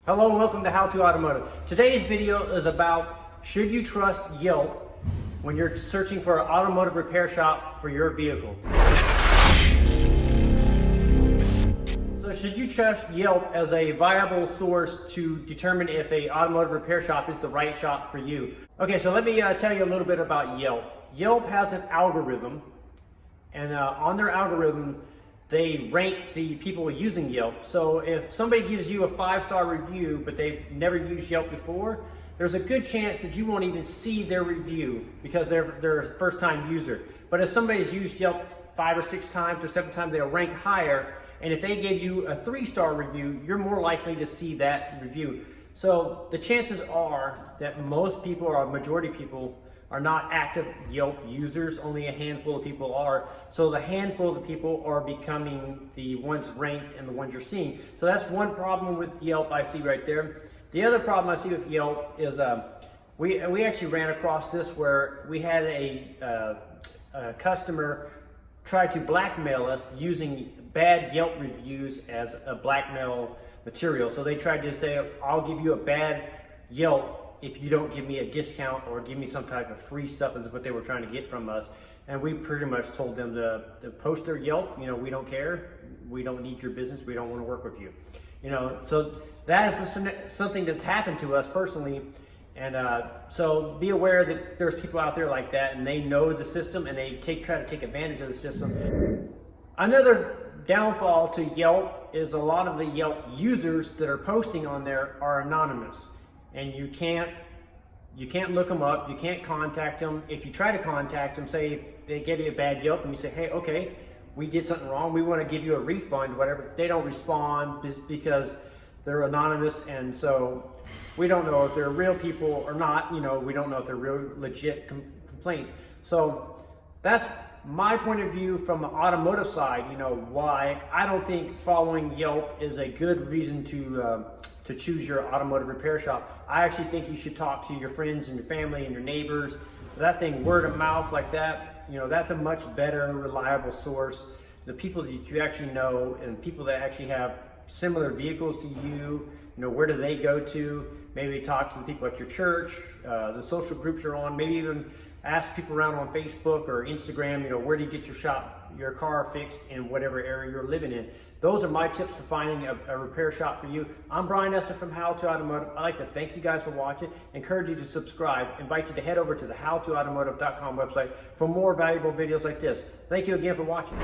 Hello and welcome to How to Automotive. Today's video is about should you trust Yelp when you're searching for an automotive repair shop for your vehicle. So should you trust Yelp as a viable source to determine if an automotive repair shop is the right shop for you? Okay, so let me tell you a little bit about Yelp. Yelp has an algorithm, and on their algorithm, they rank the people using Yelp. So if somebody gives you a 5-star review, but they've never used Yelp before, there's a good chance that you won't even see their review because they're a first-time user. But if somebody's used Yelp 5 or 6 times or 7 times, they'll rank higher. And if they gave you a 3-star review, you're more likely to see that review. So the chances are that most people, or a majority of people, are not active Yelp users. Only a handful of people are. So the handful of the people are becoming the ones ranked and the ones you're seeing. So that's one problem with Yelp I see right there. The other problem I see with Yelp is we actually ran across this where we had a customer try to blackmail us using bad Yelp reviews as a blackmail material. So they tried to say, I'll give you a bad Yelp if you don't give me a discount or give me some type of free stuff, is what they were trying to get from us. And we pretty much told them to post their Yelp. You know, we don't care. We don't need your business. We don't want to work with you. You know, so that is something that's happened to us personally. And so be aware that there's people out there like that, and they know the system, and they try to take advantage of the system. Another downfall to Yelp is a lot of the Yelp users that are posting on there are anonymous. And you can't look them up, you can't contact them. If you try to contact them, say they give you a bad Yelp and you say, hey, okay, we did something wrong, we want to give you a refund, whatever, they don't respond because they're anonymous, and so we don't know if they're real people or not. You know, we don't know if they're real legit complaints. So that's my point of view from the automotive side. You know, why I don't think following Yelp is a good reason to choose your automotive repair shop. I actually think you should talk to your friends and your family and your neighbors. That thing, word of mouth like that, you know, that's a much better, reliable source. The people that you actually know and people that actually have similar vehicles to you, you know, where do they go to? Maybe talk to the people at your church, the social groups you're on, maybe even ask people around on Facebook or Instagram, you know, where do you get your car fixed in whatever area you're living in. Those are my tips for finding a repair shop for you. I'm Brian Esser from How to Automotive. I'd like to thank you guys for watching, encourage you to subscribe, invite you to head over to the howtoautomotive.com website for more valuable videos like this. Thank you again for watching.